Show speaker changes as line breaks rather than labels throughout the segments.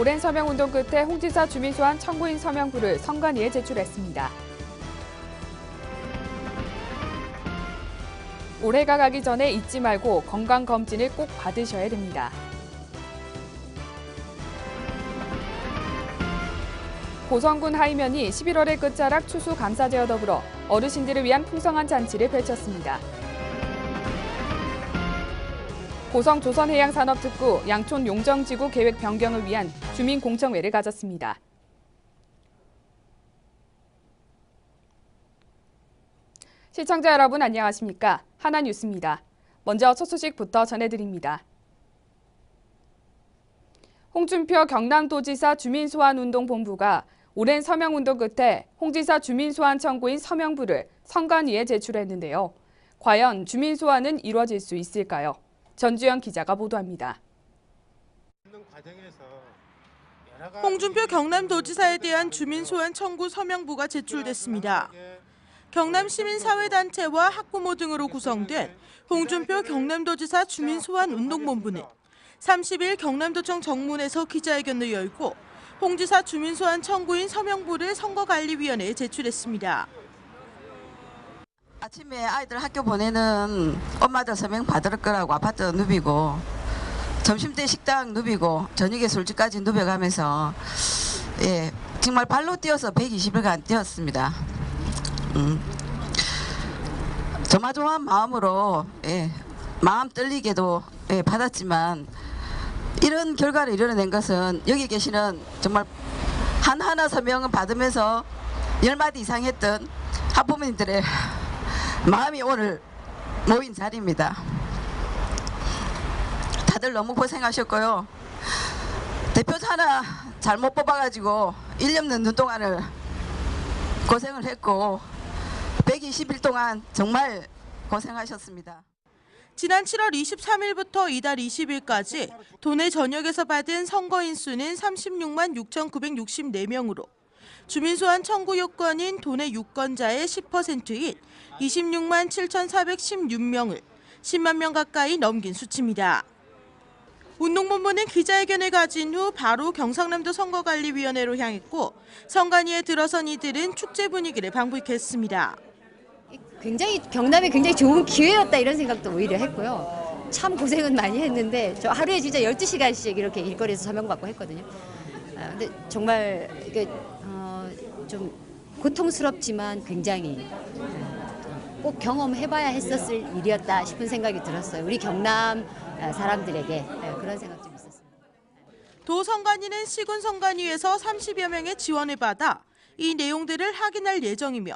오랜 서명운동 끝에 홍지사 주민 소환 청구인 서명부를 선관위에 제출했습니다. 올해가 가기 전에 잊지 말고 건강검진을 꼭 받으셔야 됩니다. 고성군 하이면이 11월의 끝자락 추수감사제와 더불어 어르신들을 위한 풍성한 잔치를 펼쳤습니다. 고성 조선해양산업특구 양촌 용정지구 계획 변경을 위한 주민공청회를 가졌습니다. 시청자 여러분 안녕하십니까? 하나뉴스입니다. 먼저 첫 소식부터 전해드립니다. 홍준표 경남도지사 주민소환운동본부가 오랜 서명운동 끝에 홍지사 주민소환 청구인 서명부를 선관위에 제출했는데요. 과연 주민소환은 이루어질 수 있을까요? 전주현 기자가 보도합니다.
홍준표 경남도지사에 대한 주민소환 청구 서명부가 제출됐습니다. 경남시민사회단체와 학부모 등으로 구성된 홍준표 경남도지사 주민소환운동본부는 30일 경남도청 정문에서 기자회견을 열고 홍지사 주민소환 청구인 서명부를 선거관리위원회에 제출했습니다.
아침에 아이들 학교 보내는 엄마들 서명 받을 거라고 아파트 누비고 점심때 식당 누비고 저녁에 술집까지 누벼가면서 정말 발로 뛰어서 120일간 뛰었습니다. 조마조마한 마음으로 마음 떨리게도 받았지만 이런 결과를 이뤄낸 것은 여기 계시는 정말 하나하나 서명을 받으면서 10마디 이상 했던 학부모님들의 마음이 오늘 모인 자리입니다. 다들 너무 고생하셨고요. 대표자 하나 잘못 뽑아가지고 1년 넘는 동안을 고생을 했고 120일 동안 정말 고생하셨습니다.
지난 7월 23일부터 이달 20일까지 도내 전역에서 받은 선거인 수는 36만 6,964명으로 주민소환 청구 요건인 도내 유권자의 10%인 26만 7,416명을 10만 명 가까이 넘긴 수치입니다. 운동본부는 기자회견을 가진 후 바로 경상남도 선거관리위원회로 향했고 선관위에 들어선 이들은 축제 분위기를 방불케했습니다.
경남이 굉장히 좋은 기회였다 이런 생각도 오히려 했고요. 참 고생은 많이 했는데 저 하루에 진짜 12시간씩 이렇게 일거리에서 서명받고 했거든요. 근데 정말 이게 좀 고통스럽지만 굉장히 꼭 경험해봐야 했었을 일이었다 싶은 생각이 들었어요. 우리 경남 사람들에게 그런 생각 좀 있었습니다.
도선관위는 시군선관위에서 30여 명의 지원을 받아 이 내용들을 확인할 예정이며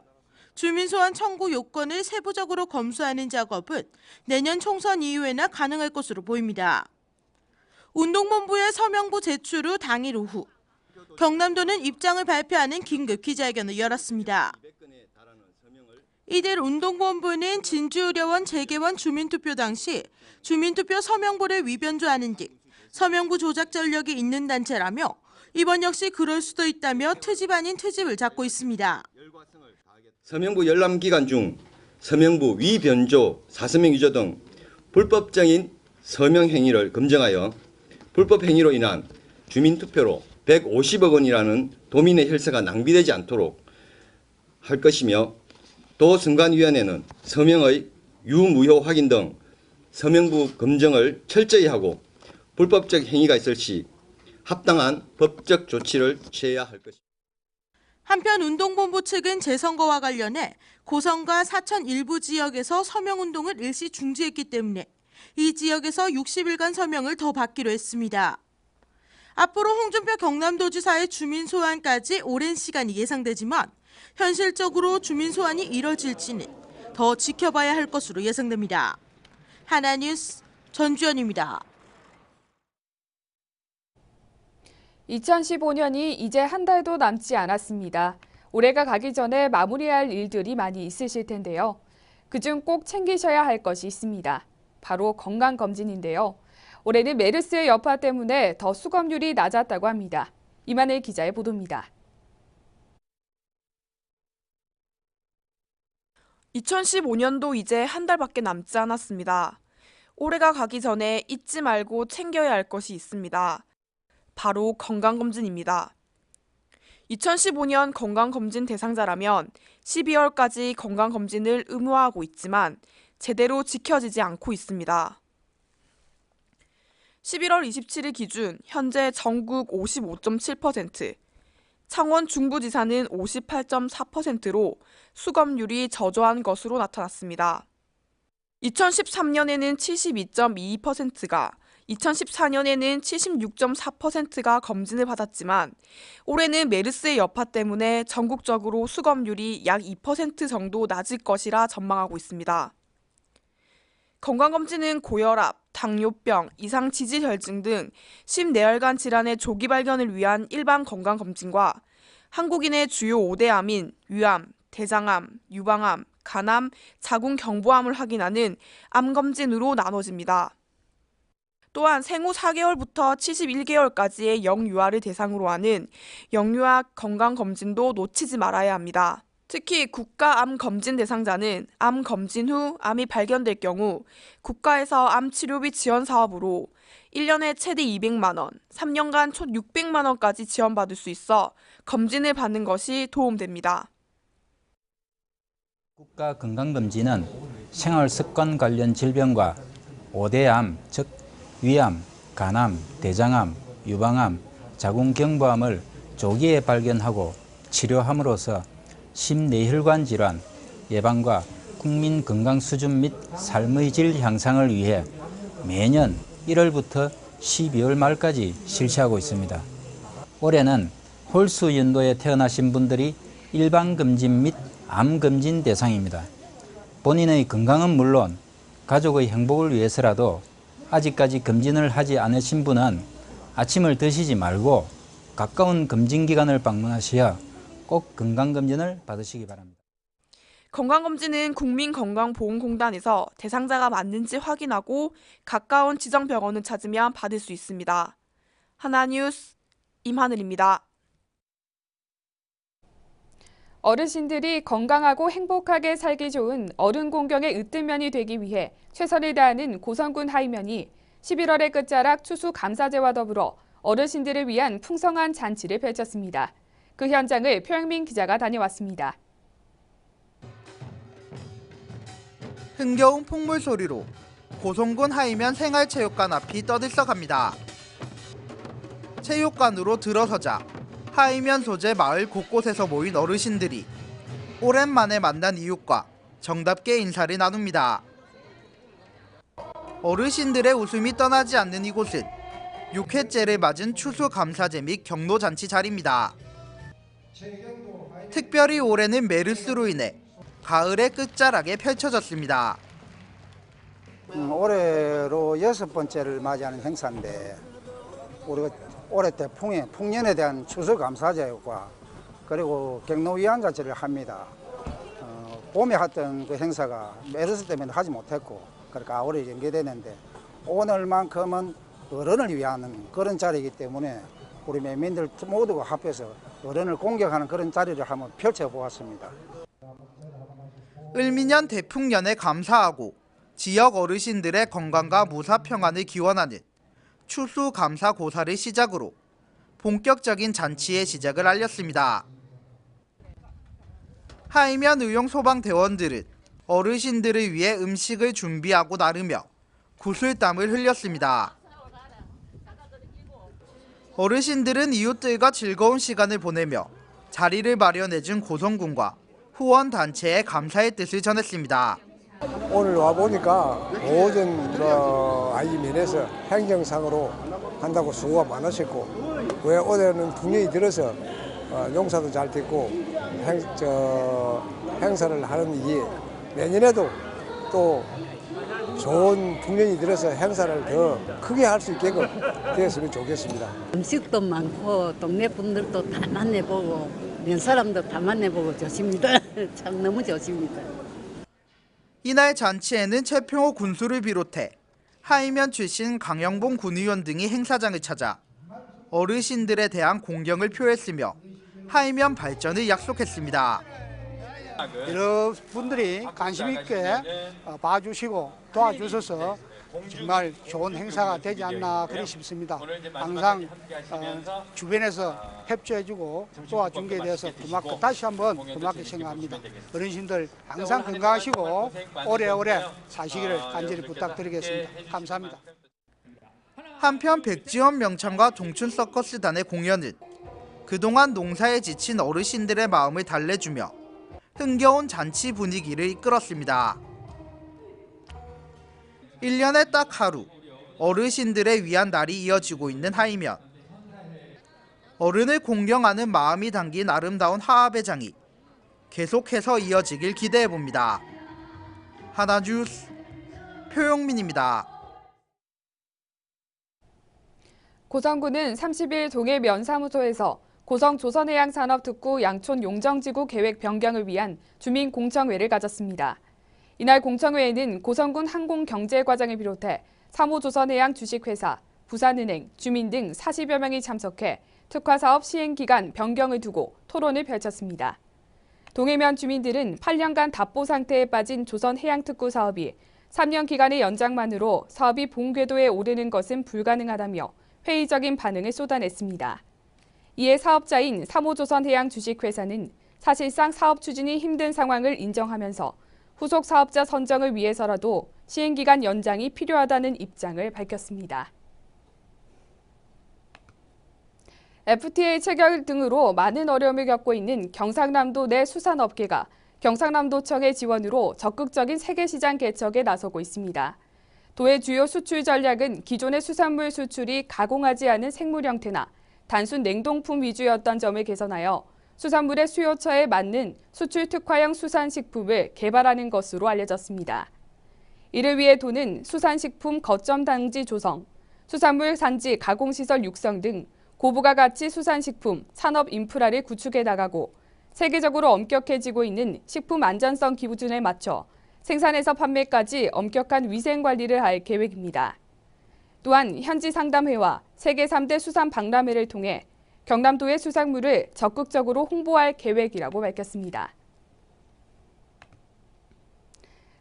주민소환 청구 요건을 세부적으로 검수하는 작업은 내년 총선 이후에나 가능할 것으로 보입니다. 운동본부의 서명부 제출 후 당일 오후 경남도는 입장을 발표하는 긴급 기자회견을 열었습니다. 이들 운동본부는 진주의료원 재개원 주민투표 당시 주민투표 서명부를 위변조하는 등 서명부 조작 전력이 있는 단체라며 이번 역시 그럴 수도 있다며 트집 아닌 트집을 잡고 있습니다.
서명부 열람 기간 중 서명부 위변조, 사서명 위조 등 불법적인 서명 행위를 검증하여 불법 행위로 인한 주민투표로 150억 원이라는 도민의 혈세가 낭비되지 않도록 할 것이며 도선관위원회는 서명의 유무효 확인 등 서명부 검증을 철저히 하고 불법적 행위가 있을 시 합당한 법적 조치를 취해야 할 것입니다.
한편 운동본부 측은 재선거와 관련해 고성과 사천 일부 지역에서 서명운동을 일시 중지했기 때문에 이 지역에서 60일간 서명을 더 받기로 했습니다. 앞으로 홍준표 경남도지사의 주민소환까지 오랜 시간이 예상되지만 현실적으로 주민소환이 이뤄질지는 더 지켜봐야 할 것으로 예상됩니다. 하나뉴스 전주현입니다.
2015년이 이제 한 달도 남지 않았습니다. 올해가 가기 전에 마무리할 일들이 많이 있으실 텐데요. 그중 꼭 챙기셔야 할 것이 있습니다. 바로 건강검진인데요. 올해는 메르스의 여파 때문에 더 수검률이 낮았다고 합니다. 이만일 기자의 보도입니다.
2015년도 이제 한 달밖에 남지 않았습니다. 올해가 가기 전에 잊지 말고 챙겨야 할 것이 있습니다. 바로 건강검진입니다. 2015년 건강검진 대상자라면 12월까지 건강검진을 의무화하고 있지만 제대로 지켜지지 않고 있습니다. 11월 27일 기준 현재 전국 55.7%, 창원 중부지사는 58.4%로 수검률이 저조한 것으로 나타났습니다. 2013년에는 72.22%가, 2014년에는 76.4%가 검진을 받았지만 올해는 메르스의 여파 때문에 전국적으로 수검률이 약 2% 정도 낮을 것이라 전망하고 있습니다. 건강검진은 고혈압, 당뇨병, 이상지질혈증 등 심내혈관 질환의 조기 발견을 위한 일반 건강검진과 한국인의 주요 5대 암인 위암, 대장암, 유방암, 간암, 자궁경부암을 확인하는 암검진으로 나눠집니다. 또한 생후 4개월부터 71개월까지의 영유아를 대상으로 하는 영유아 건강검진도 놓치지 말아야 합니다. 특히 국가암검진 대상자는 암검진 후 암이 발견될 경우 국가에서 암치료비 지원 사업으로 1년에 최대 200만 원, 3년간 총 600만 원까지 지원받을 수 있어 검진을 받는 것이 도움됩니다.
국가건강검진은 생활습관 관련 질병과 5대 암, 즉 위암, 간암, 대장암, 유방암, 자궁경부암을 조기에 발견하고 치료함으로써 심내혈관 질환 예방과 국민 건강 수준 및 삶의 질 향상을 위해 매년 1월부터 12월 말까지 실시하고 있습니다. 올해는 홀수 연도에 태어나신 분들이 일반 검진 및 암 검진 대상입니다. 본인의 건강은 물론 가족의 행복을 위해서라도 아직까지 검진을 하지 않으신 분은 아침을 드시지 말고 가까운 검진기관을 방문하셔야 꼭 건강검진을 받으시기 바랍니다.
건강검진은 국민건강보험공단에서 대상자가 맞는지 확인하고 가까운 지정병원을 찾으면 받을 수 있습니다. 하나뉴스 임하늘입니다.
어르신들이 건강하고 행복하게 살기 좋은 어른 공경의 으뜸면이 되기 위해 최선을 다하는 고성군 하이면이 11월의 끝자락 추수감사제와 더불어 어르신들을 위한 풍성한 잔치를 펼쳤습니다. 그 현장을 표영민 기자가 다녀왔습니다.
흥겨운 풍물 소리로 고성군 하이면 생활체육관 앞이 떠들썩합니다. 체육관으로 들어서자 하이면 소재 마을 곳곳에서 모인 어르신들이 오랜만에 만난 이웃과 정답게 인사를 나눕니다. 어르신들의 웃음이 떠나지 않는 이곳은 6회째를 맞은 추수감사제 및 경로잔치 자리입니다. 특별히 올해는 메르스로 인해 가을의 끝자락에 펼쳐졌습니다.
올해로 6번째를 맞이하는 행사인데 우리가 올해 때 풍년에 대한 추수감사제와 그리고 경로위안잔치를 합니다. 봄에 했던 그 행사가 메르스 때문에 하지 못했고 그러니까 올해 연기되는데 오늘만큼은 어른을 위한 그런 자리이기 때문에 우리 매민들 모두가 합해서 어른을 공격하는 그런 자리를 한번 펼쳐보았습니다.
을미년 대풍년에 감사하고 지역 어르신들의 건강과 무사평안을 기원하는 추수감사고사를 시작으로 본격적인 잔치의 시작을 알렸습니다. 하이면 의용소방대원들은 어르신들을 위해 음식을 준비하고 나르며 구슬땀을 흘렸습니다. 어르신들은 이웃들과 즐거운 시간을 보내며 자리를 마련해준 고성군과 후원단체에 감사의 뜻을 전했습니다.
오늘 와보니까 모든 아이면에서 행정상으로 한다고 수고가 많으셨고 왜 올해는 풍년이 들어서 용사도 잘 됐고 행사를 하는 이에 내년에도 또 좋은 풍년이 들어서 행사를 더 크게 할 수 있게끔 되었으면 좋겠습니다.
음식도 많고 동네 분들도 다 만나보고 면 사람도 다 만나보고 좋습니다. 참 너무 좋습니다.
이날 잔치에는 최평호 군수를 비롯해 하이면 출신 강영봉 군의원 등이 행사장을 찾아 어르신들에 대한 공경을 표했으며 하이면 발전을 약속했습니다.
여러분들이 관심 있게 봐주시고 도와주셔서 정말 좋은 행사가 되지 않나 그리 싶습니다. 항상 주변에서 협조해주고 도와준 게 대해서 고맙고 다시 한번 고맙게 생각합니다. 어르신들 항상 건강하시고 오래오래 사시기를 간절히 부탁드리겠습니다. 감사합니다.
한편 백지원 명창과 동춘 서커스단의 공연은 그동안 농사에 지친 어르신들의 마음을 달래주며 흥겨운 잔치 분위기를 이끌었습니다. 1년에 딱 하루 어르신들을 위한 날이 이어지고 있는 하이면. 어른을 공경하는 마음이 담긴 아름다운 화합의 장이 계속해서 이어지길 기대해봅니다. 하나뉴스 표용민입니다.
고성군은 30일 동해 면사무소에서 고성 조선해양산업특구 양촌 용정지구 계획 변경을 위한 주민 공청회를 가졌습니다. 이날 공청회에는 고성군 항공경제과장을 비롯해 3호 조선해양 주식회사, 부산은행, 주민 등 40여 명이 참석해 특화사업 시행기간 변경을 두고 토론을 펼쳤습니다. 동해면 주민들은 8년간 답보 상태에 빠진 조선해양특구 사업이 3년 기간의 연장만으로 사업이 본궤도에 오르는 것은 불가능하다며 회의적인 반응을 쏟아냈습니다. 이에 사업자인 3호 조선해양 주식회사는 사실상 사업 추진이 힘든 상황을 인정하면서 후속 사업자 선정을 위해서라도 시행기간 연장이 필요하다는 입장을 밝혔습니다. FTA 체결 등으로 많은 어려움을 겪고 있는 경상남도 내 수산업계가 경상남도청의 지원으로 적극적인 세계시장 개척에 나서고 있습니다. 도의 주요 수출 전략은 기존의 수산물 수출이 가공하지 않은 생물 형태나 단순 냉동품 위주였던 점을 개선하여 수산물의 수요처에 맞는 수출 특화형 수산식품을 개발하는 것으로 알려졌습니다. 이를 위해 도는 수산식품 거점 단지 조성, 수산물 산지 가공시설 육성 등 고부가 가치 수산식품 산업 인프라를 구축해 나가고 세계적으로 엄격해지고 있는 식품 안전성 기준에 맞춰 생산에서 판매까지 엄격한 위생 관리를 할 계획입니다. 또한 현지 상담회와 세계 3대 수산 박람회를 통해 경남도의 수산물을 적극적으로 홍보할 계획이라고 밝혔습니다.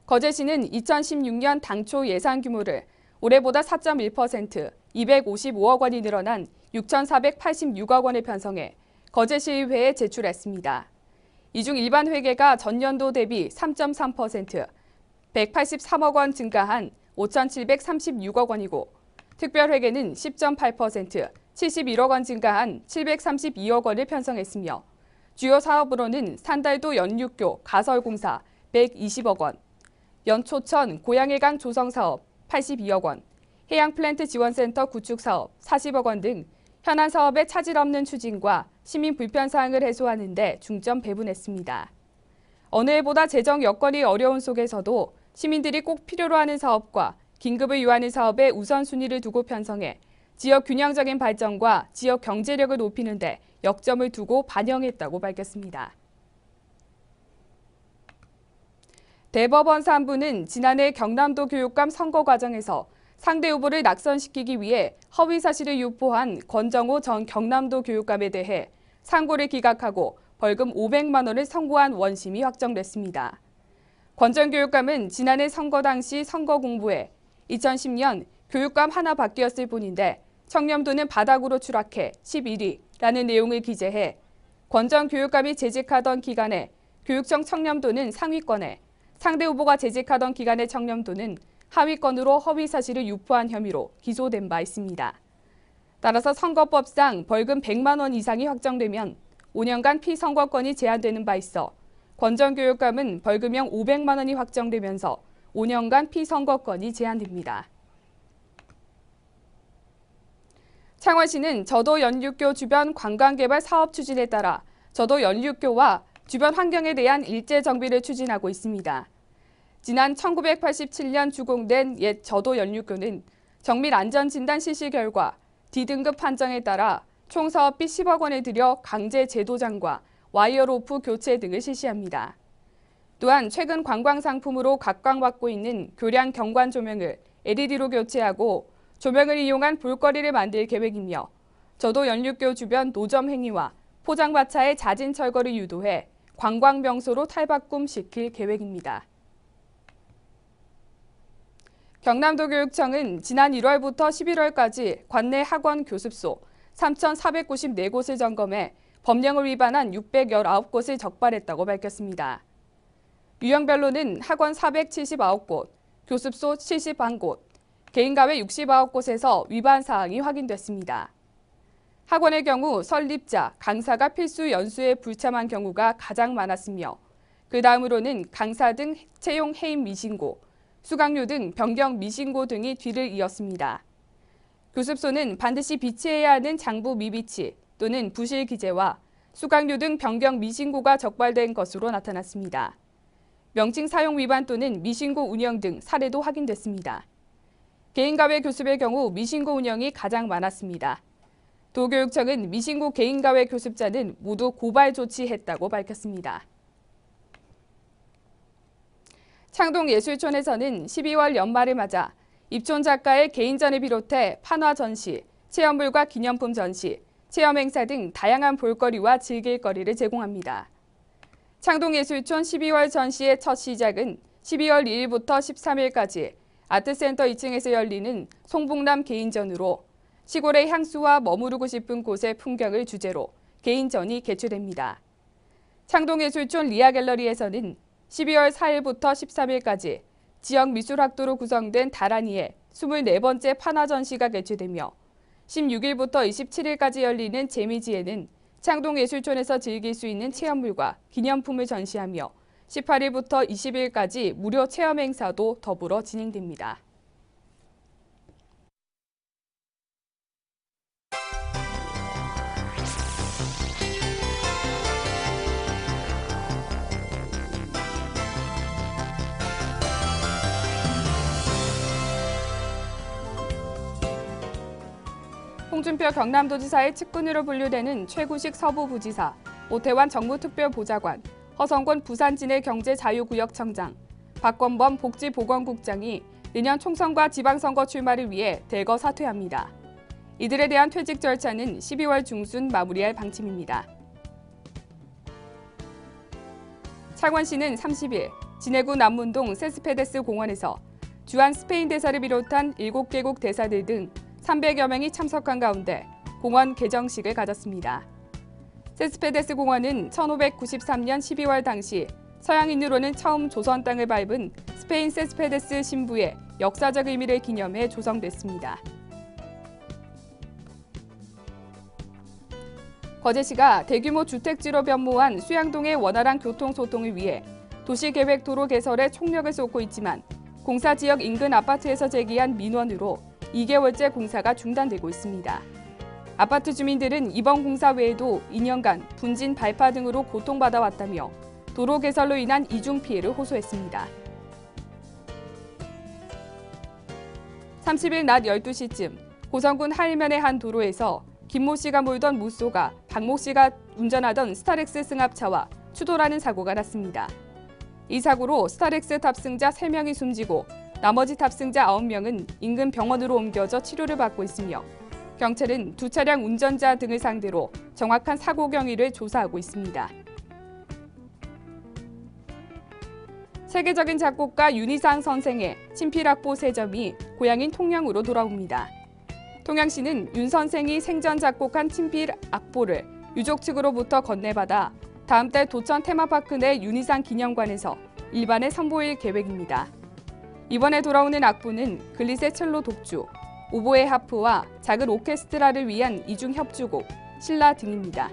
거제시는 2016년 당초 예산 규모를 올해보다 4.1%, 255억 원이 늘어난 6,486억 원을 편성해 거제시의회에 제출했습니다. 이 중 일반 회계가 전년도 대비 3.3%, 183억 원 증가한 5,736억 원이고 특별회계는 10.8%, 71억 원 증가한 732억 원을 편성했으며 주요 사업으로는 산달도 연육교 가설공사 120억 원, 연초천 고양해강 조성사업 82억 원, 해양플랜트 지원센터 구축사업 40억 원 등 현안 사업에 차질 없는 추진과 시민 불편사항을 해소하는 데 중점 배분했습니다. 어느 해보다 재정 여건이 어려운 속에서도 시민들이 꼭 필요로 하는 사업과 긴급을 요하는 사업에 우선순위를 두고 편성해 지역 균형적인 발전과 지역 경제력을 높이는 데 역점을 두고 반영했다고 밝혔습니다. 대법원 3부는 지난해 경남도 교육감 선거 과정에서 상대 후보를 낙선시키기 위해 허위 사실을 유포한 권정호 전 경남도 교육감에 대해 상고를 기각하고 벌금 500만 원을 선고한 원심이 확정됐습니다. 권 전 교육감은 지난해 선거 당시 선거 공보에 2010년 교육감 하나 바뀌었을 뿐인데 청렴도는 바닥으로 추락해 11위라는 내용을 기재해 권 전 교육감이 재직하던 기간에 교육청 청렴도는 상위권에 상대 후보가 재직하던 기간의 청렴도는 하위권으로 허위 사실을 유포한 혐의로 기소된 바 있습니다. 따라서 선거법상 벌금 100만 원 이상이 확정되면 5년간 피선거권이 제한되는 바 있어 권 전 교육감은 벌금형 500만 원이 확정되면서 5년간 피선거권이 제한됩니다. 창원시는 저도 연륙교 주변 관광개발 사업 추진에 따라 저도 연륙교와 주변 환경에 대한 일제 정비를 추진하고 있습니다. 지난 1987년 주공된 옛 저도 연륙교는 정밀 안전진단 실시 결과 D등급 판정에 따라 총 사업비 10억 원을 들여 강제 제도장과 와이어로프 교체 등을 실시합니다. 또한 최근 관광 상품으로 각광받고 있는 교량 경관 조명을 LED로 교체하고 조명을 이용한 볼거리를 만들 계획이며 저도 연륙교 주변 노점 행위와 포장마차의 잦은 철거를 유도해 관광 명소로 탈바꿈시킬 계획입니다. 경남도교육청은 지난 1월부터 11월까지 관내 학원 교습소 3,494곳을 점검해 법령을 위반한 619곳을 적발했다고 밝혔습니다. 유형별로는 학원 479곳, 교습소 71곳, 개인가외 69곳에서 위반 사항이 확인됐습니다. 학원의 경우 설립자, 강사가 필수 연수에 불참한 경우가 가장 많았으며 그 다음으로는 강사 등 채용 해임 미신고, 수강료 등 변경 미신고 등이 뒤를 이었습니다. 교습소는 반드시 비치해야 하는 장부 미비치 또는 부실 기재와 수강료 등 변경 미신고가 적발된 것으로 나타났습니다. 명칭 사용 위반 또는 미신고 운영 등 사례도 확인됐습니다. 개인가외 교습의 경우 미신고 운영이 가장 많았습니다. 도교육청은 미신고 개인가외 교습자는 모두 고발 조치했다고 밝혔습니다. 창동예술촌에서는 12월 연말을 맞아 입촌 작가의 개인전을 비롯해 판화 전시, 체험물과 기념품 전시, 체험 행사 등 다양한 볼거리와 즐길거리를 제공합니다. 창동예술촌 12월 전시의 첫 시작은 12월 2일부터 13일까지 아트센터 2층에서 열리는 송북남 개인전으로 시골의 향수와 머무르고 싶은 곳의 풍경을 주제로 개인전이 개최됩니다. 창동예술촌 리아갤러리에서는 12월 4일부터 13일까지 지역 미술학도로 구성된 다란이의 24번째 판화 전시가 개최되며 16일부터 27일까지 열리는 재미지에는 창동예술촌에서 즐길 수 있는 체험물과 기념품을 전시하며 18일부터 20일까지 무료 체험 행사도 더불어 진행됩니다. 홍준표 경남도지사의 측근으로 분류되는 최구식 서부부지사, 오태환 정무특별보좌관, 허성권 부산진해경제자유구역청장, 박건범 복지보건국장이 내년 총선과 지방선거 출마를 위해 대거 사퇴합니다. 이들에 대한 퇴직 절차는 12월 중순 마무리할 방침입니다. 창원시는 30일 진해구 남문동 세스페데스 공원에서 주한 스페인 대사를 비롯한 7개국 대사들 등 300여 명이 참석한 가운데 공원 개정식을 가졌습니다. 세스페데스 공원은 1593년 12월 당시 서양인으로는 처음 조선 땅을 밟은 스페인 세스페데스 신부의 역사적 의미를 기념해 조성됐습니다. 거제시가 대규모 주택지로 변모한 수양동의 원활한 교통소통을 위해 도시계획 도로 개설에 총력을 쏟고 있지만 공사 지역 인근 아파트에서 제기한 민원으로 2개월째 공사가 중단되고 있습니다. 아파트 주민들은 이번 공사 외에도 2년간 분진, 발파 등으로 고통받아왔다며 도로 개설로 인한 이중 피해를 호소했습니다. 30일 낮 12시쯤 고성군 하일면의 한 도로에서 김모 씨가 몰던 무쏘가 박모 씨가 운전하던 스타렉스 승합차와 추돌하는 사고가 났습니다. 이 사고로 스타렉스 탑승자 3명이 숨지고 나머지 탑승자 9명은 인근 병원으로 옮겨져 치료를 받고 있으며 경찰은 두 차량 운전자 등을 상대로 정확한 사고 경위를 조사하고 있습니다. 세계적인 작곡가 윤희상 선생의 친필악보 3점이 고향인 통영으로 돌아옵니다. 통영시는 윤 선생이 생전 작곡한 친필 악보를 유족 측으로부터 건네받아 다음 달 도천 테마파크 내 윤희상 기념관에서 일반에 선보일 계획입니다. 이번에 돌아오는 악보는 글리세 첼로 독주, 오보에 하프와 작은 오케스트라를 위한 이중 협주곡, 신라 등입니다.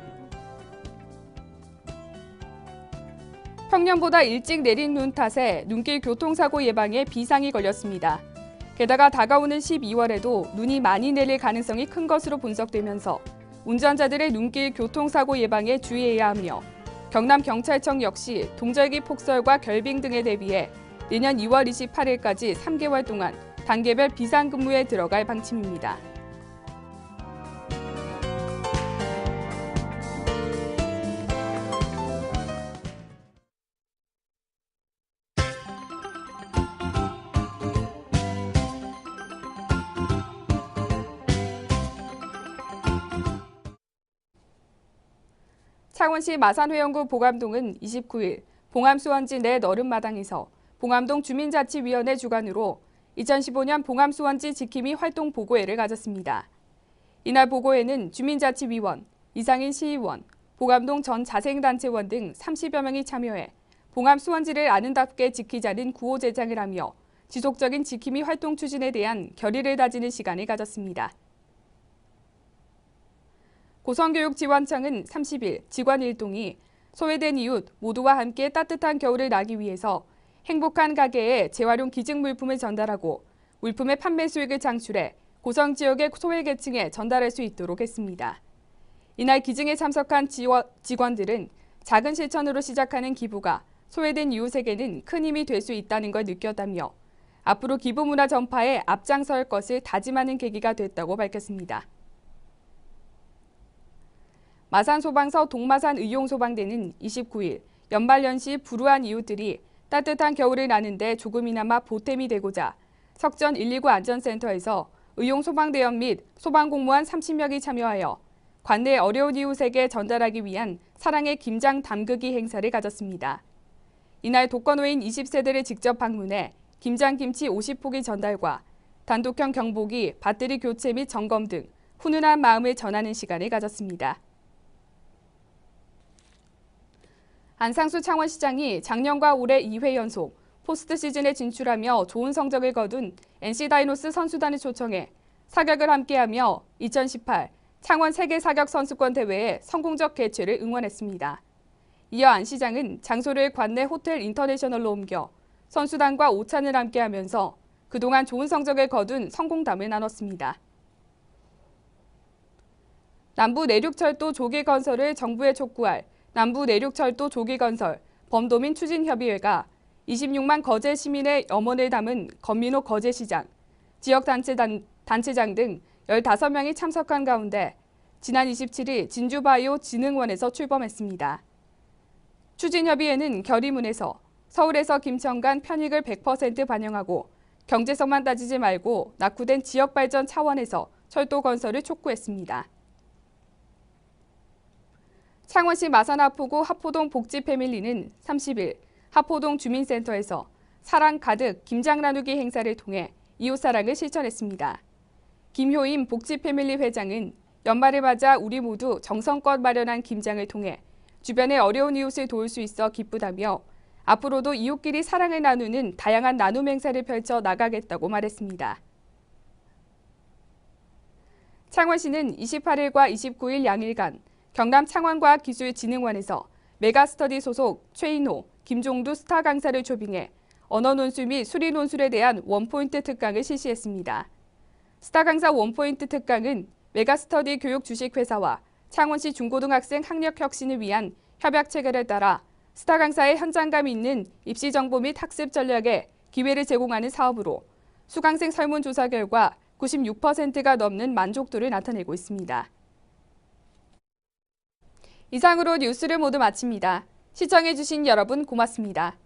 평년보다 일찍 내린 눈 탓에 눈길 교통사고 예방에 비상이 걸렸습니다. 게다가 다가오는 12월에도 눈이 많이 내릴 가능성이 큰 것으로 분석되면서 운전자들의 눈길 교통사고 예방에 주의해야 하며 경남경찰청 역시 동절기 폭설과 결빙 등에 대비해 내년 2월 28일까지 3개월 동안 단계별 비상근무에 들어갈 방침입니다. 창원시 마산회원구 봉암동은 29일 봉암수원지 내 너른마당에서 봉암동 주민자치위원회 주관으로 2015년 봉암수원지 지킴이 활동 보고회를 가졌습니다. 이날 보고회는 주민자치위원, 이상인 시의원, 봉암동 전 자생단체원 등 30여 명이 참여해 봉암수원지를 아는답게 지키자는 구호 제장을 하며 지속적인 지킴이 활동 추진에 대한 결의를 다지는 시간을 가졌습니다. 고성교육지원청은 30일 직원 1동이 소외된 이웃 모두와 함께 따뜻한 겨울을 나기 위해서 행복한 가게에 재활용 기증 물품을 전달하고 물품의 판매 수익을 창출해 고성 지역의 소외계층에 전달할 수 있도록 했습니다. 이날 기증에 참석한 직원들은 작은 실천으로 시작하는 기부가 소외된 이웃에게는 큰 힘이 될 수 있다는 걸 느꼈다며 앞으로 기부 문화 전파에 앞장설 것을 다짐하는 계기가 됐다고 밝혔습니다. 마산소방서 동마산 의용소방대는 29일 연말연시 불우한 이웃들이 따뜻한 겨울을 나는데 조금이나마 보탬이 되고자 석전 119 안전센터에서 의용소방대원 및 소방공무원 30명이 참여하여 관내 어려운 이웃에게 전달하기 위한 사랑의 김장 담그기 행사를 가졌습니다. 이날 독거노인 20세대를 직접 방문해 김장김치 50포기 전달과 단독형 경보기, 배터리 교체 및 점검 등 훈훈한 마음을 전하는 시간을 가졌습니다. 안상수 창원시장이 작년과 올해 2회 연속 포스트 시즌에 진출하며 좋은 성적을 거둔 NC 다이노스 선수단을 초청해 사격을 함께하며 2018 창원 세계 사격 선수권 대회의 성공적 개최를 응원했습니다. 이어 안 시장은 장소를 관내 호텔 인터내셔널로 옮겨 선수단과 오찬을 함께하면서 그동안 좋은 성적을 거둔 성공담을 나눴습니다. 남부 내륙철도 조기건설을 정부에 촉구할 남부 내륙철도 조기건설 범도민 추진협의회가 26만 거제 시민의 염원을 담은 건민호 거제시장, 지역단체장 등 15명이 참석한 가운데 지난 27일 진주바이오 진흥원에서 출범했습니다. 추진협의회는 결의문에서 서울에서 김천 간 편익을 100% 반영하고 경제성만 따지지 말고 낙후된 지역발전 차원에서 철도 건설을 촉구했습니다. 창원시 마산하포구 하포동 복지패밀리는 30일 하포동 주민센터에서 사랑 가득 김장 나누기 행사를 통해 이웃사랑을 실천했습니다. 김효임 복지패밀리 회장은 연말을 맞아 우리 모두 정성껏 마련한 김장을 통해 주변의 어려운 이웃을 도울 수 있어 기쁘다며 앞으로도 이웃끼리 사랑을 나누는 다양한 나눔 행사를 펼쳐 나가겠다고 말했습니다. 창원시는 28일과 29일 양일간 경남 창원과학기술진흥원에서 메가스터디 소속 최인호, 김종두 스타 강사를 초빙해 언어 논술 및 수리 논술에 대한 원포인트 특강을 실시했습니다. 스타 강사 원포인트 특강은 메가스터디 교육 주식회사와 창원시 중고등학생 학력 혁신을 위한 협약 체결에 따라 스타 강사의 현장감 있는 입시 정보 및 학습 전략에 기회를 제공하는 사업으로 수강생 설문조사 결과 96%가 넘는 만족도를 나타내고 있습니다. 이상으로 뉴스를 모두 마칩니다. 시청해주신 여러분 고맙습니다.